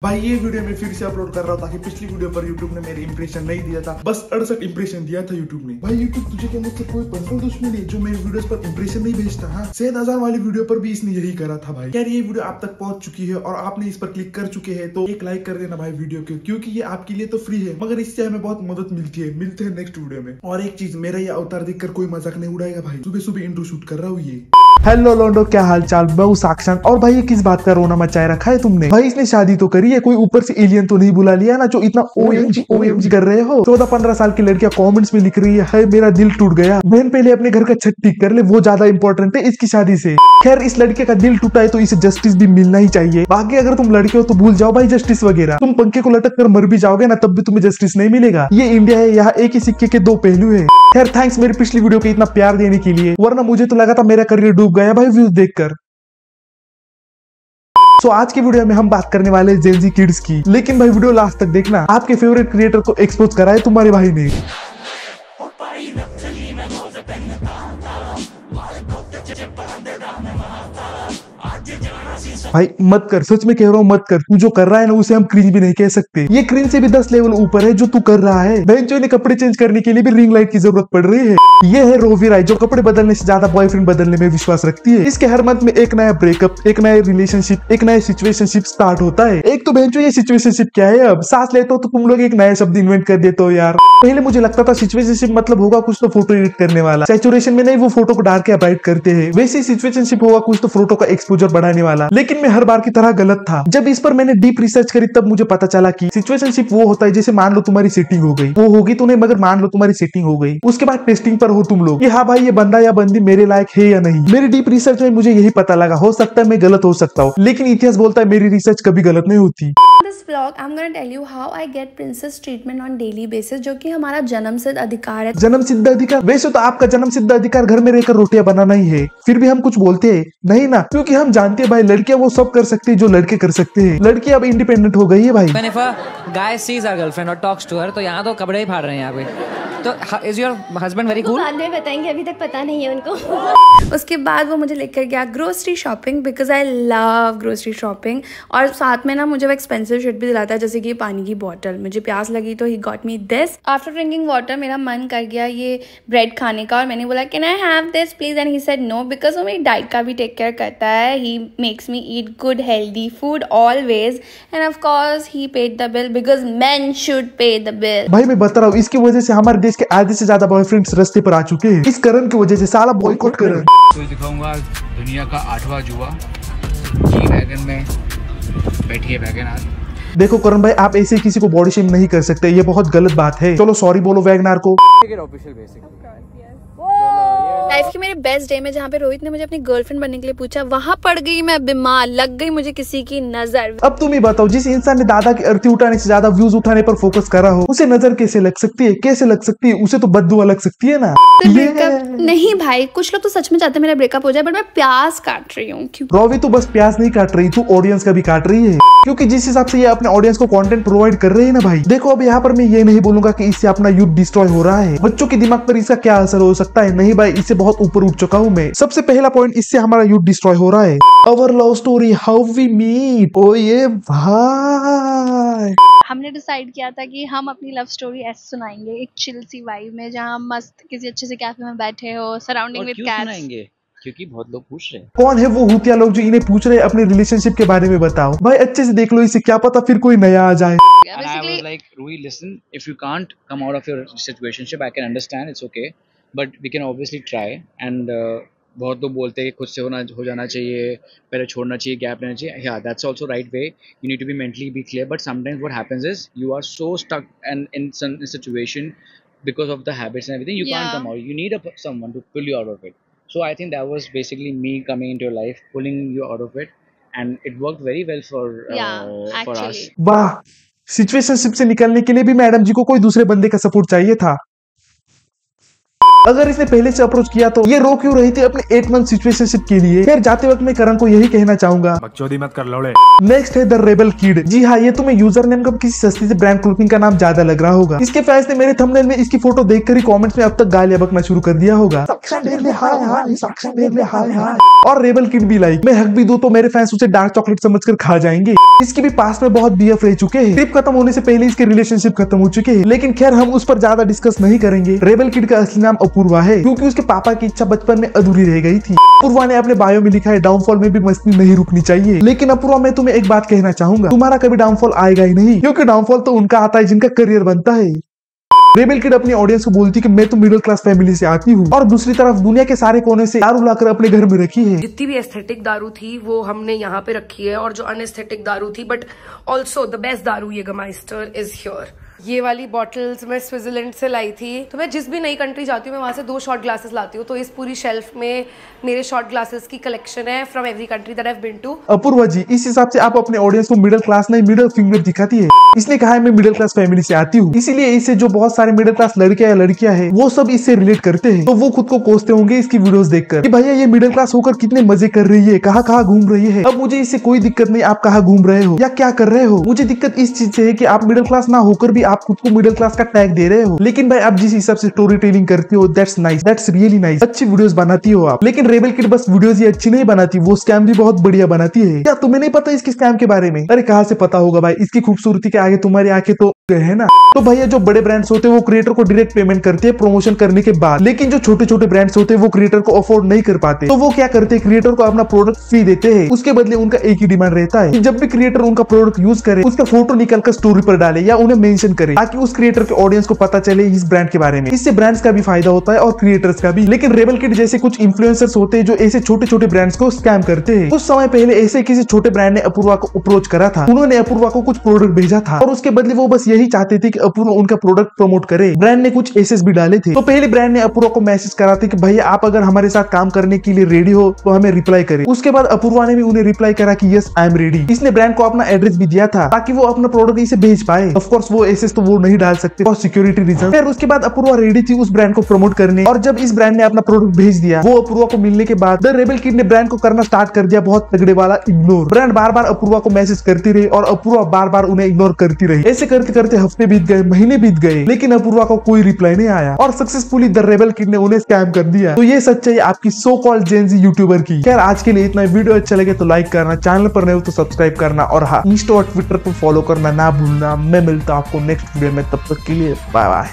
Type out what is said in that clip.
भाई ये वीडियो मैं फिर से अपलोड कर रहा हूँ ताकि पिछली वीडियो पर YouTube ने मेरे इंप्रेशन नहीं दिया था, बस 68 इंप्रेशन दिया था YouTube ने। भाई YouTube तुझे क्या मुझसे कोई पर्सनल दुश्मनी नहीं जो मेरे वीडियोस पर इंप्रेशन नहीं भेजता। हाँ 7000 वाली वीडियो पर भी इसने यही करा था भाई। यार ये वीडियो आप तक पहुंच चुकी है और आपने इस पर क्लिक कर चुके हैं तो एक लाइक कर देना भाई वीडियो के, क्योंकि ये आपके लिए तो फ्री है मगर इससे हमें बहुत मदद मिलती है। मिलते हैं नेक्स्ट वीडियो में। और एक चीज, मेरा ये अवतार देखकर कोई मजाक नहीं उड़ाएगा भाई, सुबह सुबह इंट्रो शूट कर रहा हूँ ये। हेलो लोंडो, क्या हाल चाल? मैं हूँ साक्षात। और भाई ये किस बात का रोना मचाए रखा है तुमने? भाई इसने शादी तो करी है, कोई ऊपर से एलियन तो नहीं बुला लिया ना जो इतना ओएमजी कर रहे हो। 14-15 साल की लड़कियां कमेंट्स में लिख रही है मेरा दिल टूट गया। बहन पहले अपने घर का छत ठीक कर ले, वो ज्यादा इंपॉर्टेंट है इसकी शादी से। खैर इस लड़के का दिल टूटा है तो इसे जस्टिस भी मिलना ही चाहिए। बाकी अगर तुम लड़के हो तो भूल जाओ भाई जस्टिस वगैरह। तुम पंखे को लटक कर मर भी जाओगे ना तब भी तुम्हें जस्टिस नहीं मिलेगा। ये इंडिया है, यहाँ एक ही सिक्के के दो पहलू है। खैर थैंक्स मेरी पिछली वीडियो के इतना प्यार देने के लिए, वरना मुझे तो लगा था मेरा करियर डूब गया भाई व्यूज देखकर। सो आज की वीडियो में हम बात करने वाले हैं जेन ज़ी किड्स की। लेकिन भाई वीडियो लास्ट तक देखना, आपके फेवरेट क्रिएटर को एक्सपोज करा है तुम्हारे भाई ने। भाई मत कर, सच में कह रहा हूँ मत कर। तू जो कर रहा है ना उसे हम क्रिंज भी नहीं कह सकते। ये क्रिंज से भी 10 लेवल ऊपर है जो तू कर रहा है। बेंचो ने कपड़े चेंज करने के लिए भी रिंग लाइट की जरूरत पड़ रही है। ये है रोवी राय जो कपड़े बदलने से ज्यादा बॉयफ्रेंड बदलने में विश्वास रखती है। इसके हर मंथ में एक नया ब्रेकअप, एक नया रिलेशनशिप, एक नया सिचुएशनशिप स्टार्ट होता है। एक तो बेंचो ये सिचुएशनशिप क्या है, अब सांस लेते हो तो तुम लोग एक नया शब्द इन्वेंट कर देते हो यार। पहले मुझे लगता था सिचुएशनशिप मतलब होगा कुछ तो फोटो एडिट करने वाला, सैचुरेशन में नहीं वो फोटो को डार्क या ब्राइट करते हैं। वैसे सिचुएशनशिप होगा कुछ तो फोटो का एक्सपोजर बढ़ाने वाला। लेकिन मैं हर बार की तरह गलत था। जब इस पर मैंने डीप रिसर्च करी तब मुझे पता चला कि सिचुएशनशिप वो होता है जैसे मान लो तुम्हारी सेटिंग हो गई, वो होगी तो नहीं मगर मान लो तुम्हारी सेटिंग हो गई, उसके बाद टेस्टिंग पर हो तुम लोग कि हाँ भाई ये बंदा या बंदी मेरे लायक है या नहीं। मेरी डीप रिसर्च में मुझे यही पता लगा। हो सकता है मैं गलत हो सकता हूँ, लेकिन इतिहास बोलता है मेरी रिसर्च कभी गलत नहीं होती। This vlog I'm going to tell you how I get princess treatment on daily basis, जो कि हमारा जन्म सिद्ध अधिकार है। जन्म सिद्ध अधिकार? वैसे तो आपका जन्म सिद्ध अधिकार घर में रहकर रोटियां बनाना ही है, फिर भी हम कुछ बोलते हैं नहीं ना, क्योंकि हम जानते हैं भाई लड़कियां वो सब कर सकती है जो लड़के कर सकते हैं। लड़की अब इंडिपेंडेंट हो गई है भाई। When if a guy sees our girlfriend or talks to her, तो यहाँ तो कपड़े ही फाड़ रहे हैं यहाँ पे। तो is your husband very cool? बाद में बताएंगे, अभी तक पता नहीं है उनको। उसके बाद वो मुझे लेकर गया grocery shopping because I love grocery shopping. और साथ में ना मुझे वो एक्सपेंसिव शिट भी दिलाता है, जैसे कि पानी की बॉटल। मुझे प्यास लगी तो he got me this. After drinking water मेरा मन कर गया ये ब्रेड खाने का और मैंने बोला can I have this please, and he said no because वो मेरी डाइट का भी टेक केयर करता है। He makes me eat good healthy food always, and of course he paid the bill because men should pay the bill. भाई मैं बता रहा हूँ इसकी वजह से हमारे देश के आधे से ज्यादा बॉयफ्रेंड्स रास्ते पर आ चुके हैं। इस करण की वजह से, साला बॉयकॉट करण। तो दिखाऊंगा दुनिया का 8वां जुआ। जी वैगन में बैठी है वैगनआर। देखो करण भाई आप ऐसे किसी को बॉडी शेम नहीं कर सकते, ये बहुत गलत बात है। चलो सॉरी बोलो वैगनार को। लाइफ के मेरे बेस्ट डे में जहाँ पे रोहित ने मुझे अपनी गर्लफ्रेंड बनने के लिए पूछा, वहाँ पड़ गई मैं बीमार, लग गई मुझे किसी की नजर। अब तुम ही बताओ, जिस इंसान ने दादा की अर्थी उठाने से ज्यादा व्यूज उठाने पर फोकस करा हो उसे नजर कैसे लग सकती है? कैसे लग सकती है? उसे तो बद्दुआ लग सकती है ना। ब्रेकअप नहीं भाई, कुछ लोग तो सच में चाहते हैं मेरा ब्रेकअप हो जाए, बट मैं प्यास काट रही हूँ। क्यों रोवी तो बस प्यास नहीं काट रही, तू ऑडियंस का भी काट रही है, क्योंकि जिस हिसाब से ये अपने ऑडियंस को कंटेंट प्रोवाइड कर रही है ना भाई। देखो अब यहाँ पर मैं ये नहीं बोलूंगा कि इससे अपना यूथ डिस्ट्रॉय हो रहा है, बच्चों के दिमाग पर इसका क्या असर हो सकता है। नहीं भाई, इससे बहुत ऊपर उठ चुका हूँ मैं। सबसे पहला पॉइंट, इससे हमारा यूथ डिस्ट्रॉय हो रहा है। Our love story how we meet. ओ ये भाई हमने डिसाइड किया था कि हम अपनी लव स्टोरी ऐसे सुनाएंगे, एक चिल सी वाइब में, जहाँ हम मस्त किसी अच्छे से कैफे में बैठे हो, सराउंडिंग विद कैट्स। क्योंकि बहुत लोग पूछ रहे हैं। कौन है वो हुतिया लोग जो इन्हें पूछ रहे हैं अपने रिलेशनशिप के बारे में? बताओ भाई, अच्छे से देख लो इसे, क्या पता फिर कोई नया आ जाए। And I was like, Rui, listen, if you can't come out of your situationship, I can understand, it's okay, but we can obviously try. And बहुत लोग बोलते हैं कि खुद से हो जाना चाहिए, पहले छोड़ना चाहिए, गैप लेना चाहिए. Yeah, that's also right way. You need to be mentally be clear. But sometimes what happens is you are so stuck and in some situation because of the habits and everything, you can't come out. You need someone to pull you out of it. So I think that was basically me coming into your life, pulling you out of it, and it worked very well for us. वाह, situationship से निकलने के लिए भी madam जी को कोई दूसरे बंदे का सपोर्ट चाहिए था। अगर इसने पहले से अप्रोच किया तो ये रो क्यों रही थी अपने 8 मंथ सिचुएशनशिप के लिए। फिर जाते वक्त मैं करण को यही कहना चाहूंगा, बकचोदी मत कर लौड़े। नेक्स्ट है द रेबल किड। जी हाँ, ये तुम्हें यूजर नेम का किसी सस्ती से ब्रांड क्लोथिंग का नाम ज्यादा लग रहा होगा। इसके फैंस ने मेरे थंबनेल में इसकी फोटो देखकर ही कमेंट्स में अब तक गालियां बकना शुरू कर दिया होगा। और रेबल किड भी लाइक मैं हक भी दूं तो मेरे फैंस उसे डार्क चॉकलेट समझकर खा जाएंगे। इसकी भी पास में बहुत बीएफ रह चुके हैं। ट्रिप खत्म होने से पहले इसके रिलेशनशिप खत्म हो चुके हैं, लेकिन खैर हम उस पर ज्यादा डिस्कस नहीं करेंगे। रेबल किड का असली नाम अपूर्वा है, क्योंकि उसके पापा की इच्छा बचपन में अधूरी रह गई थी। अपूर्वा ने अपने बायो में लिखा है डाउनफॉल में भी मस्ती नहीं रुकनी चाहिए। लेकिन अपूर्वा, मैं तुम्हें एक बात कहना चाहूंगा, तुम्हारा कभी डाउनफॉल आएगा ही नहीं, क्योंकि डाउनफॉल तो उनका आता है जिनका करियर बनता है। रेबल किड अपनी ऑडियंस को बोलती कि मैं तो मिडिल क्लास फैमिली से आती हूँ, और दूसरी तरफ दुनिया के सारे कोने से दारू लाकर अपने घर में रखी है। जितनी भी एस्थेटिक दारू थी वो हमने यहाँ पे रखी है, और जो अनएस्थेटिक दारू थी बट ऑल्सो द बेस्ट दारू येगरमाइस्टर इज हियर। ये वाली बॉटल्स मैं स्विट्जरलैंड से लाई थी। तो मैं जिस भी नई कंट्री जाती हूँ मैं वहाँ से 2 शॉट ग्लासेस लाती हूँ। तो इस पूरी शेल्फ में मेरे शॉट ग्लासेस की कलेक्शन है from every country that I have been to. Apoorva ji, इस हिसाब से आप अपने ऑडियंस को मिडिल क्लास नहीं मिडिल फिंगर दिखाती है। इसने कहा है मैं मिडिल क्लास फैमिली से आती हूँ, इसीलिए इससे जो बहुत सारे मिडिल क्लास लड़के या लड़कियां हैं वो सब इससे रिलेट करते हैं। तो वो खुद को कोसते होंगे इसकी वीडियोस देखकर कि भैया ये मिडिल क्लास होकर कितने मजे कर रही है, कहाँ घूम रही है। अब मुझे इससे कोई दिक्कत नहीं आप कहाँ घूम रहे हो या क्या कर रहे हो। मुझे दिक्कत इस चीज से है कि आप मिडिल क्लास ना होकर भी आप खुद को मिडिल क्लास का टैग दे रहे हो। लेकिन भाई आप जिस हिसाब से स्टोरी टेलिंग करती हो that's nice, that's really nice, अच्छी वीडियोस बनाती हो आप। लेकिन रेबल किड बस वीडियोस ही अच्छी नहीं बनाती, वो स्कैम भी बहुत बढ़िया बनाती है। क्या तुम्हें नहीं पता इसके स्कैम के बारे में? अरे कहाँ से पता होगा भाई, इसकी खूबसूरती के आगे तुम्हारी आंखें तो है ना। तो भैया जो बड़े ब्रांड्स होते हैं वो क्रिएटर को डायरेक्ट पेमेंट करते हैं प्रमोशन करने के बाद, लेकिन जो छोटे छोटे ब्रांड्स होते हैं वो क्रिएटर को अफोर्ड नहीं कर पाते। तो वो क्या करते हैं, क्रिएटर को अपना प्रोडक्ट फ्री देते हैं। उसके बदले उनका एक ही डिमांड रहता है कि जब भी क्रिएटर उनका प्रोडक्ट यूज करे उसका फोटो निकलकर स्टोरी पर डाले या उन्हें मेंशन करे, ताकि उस क्रिएटर के ऑडियंस को पता चले इस ब्रांड के बारे में। इससे ब्रांड्स का भी फायदा होता है और क्रिएटर्स का भी। लेकिन रेबल किड जैसे कुछ इन्फ्लुएंसर्स होते हैं जो ऐसे छोटे छोटे ब्रांड्स को स्कैम करते हैं। कुछ समय पहले ऐसे किसी छोटे ब्रांड ने अपूर्वा को अप्रोच करा था। उन्होंने अपूर्वा को कुछ प्रोडक्ट भेजा था और उसके बदले वो बस यही चाहते थे कि अपूर्वा उनका प्रोडक्ट प्रमोट करे। ब्रांड ने कुछ एसेस भी डाले थे। तो पहले ब्रांड ने अपूर्वा को मैसेज करा था कि भैया आप अगर हमारे साथ काम करने के लिए रेडी हो तो हमें रिप्लाई करे। उसके बाद अपूर्वा ने भी उन्हें रिप्लाई करा कि यस आई एम रेडी। इसने ब्रांड को अपना एड्रेस भी दिया था ताकि वो अपना प्रोडक्ट इसे भेज पाए। ऑफ कोर्स वो एसेस तो वो नहीं डाल सकते और सिक्योरिटी रीजन। फिर उसके बाद अपूर्वा रेडी थी उस ब्रांड को प्रमोट करने, और जब इस ब्रांड ने अपना प्रोडक्ट भेज दिया वो अपूर्वा को मिलने के बाद द रेबल किड ने ब्रांड को करना स्टार्ट कर दिया बहुत तगड़े वाला इग्नोर। ब्रांड बार बार अपूर्वा को मैसेज करती रही और अपूर्वा बार बार उन्हें इग्नोर करती रही। ऐसे करते करते हफ्ते बीत गए, महीने बीत गए, लेकिन अपूर्वा को कोई रिप्लाई नहीं आया और सक्सेसफुली द रेबल किड ने उन्हें स्कैम कर दिया। तो ये सच्चाई आपकी सो कॉल्ड जेनजी यूट्यूबर की। खैर आज के लिए इतना। वीडियो अच्छा लगे तो लाइक करना, चैनल पर नए हो तो सब्सक्राइब करना, और हाँ इंस्टा और ट्विटर पर फॉलो करना ना भूलना। मैं मिलता हूं आपको नेक्स्ट वीडियो में, तब तक के लिए बाय बाय।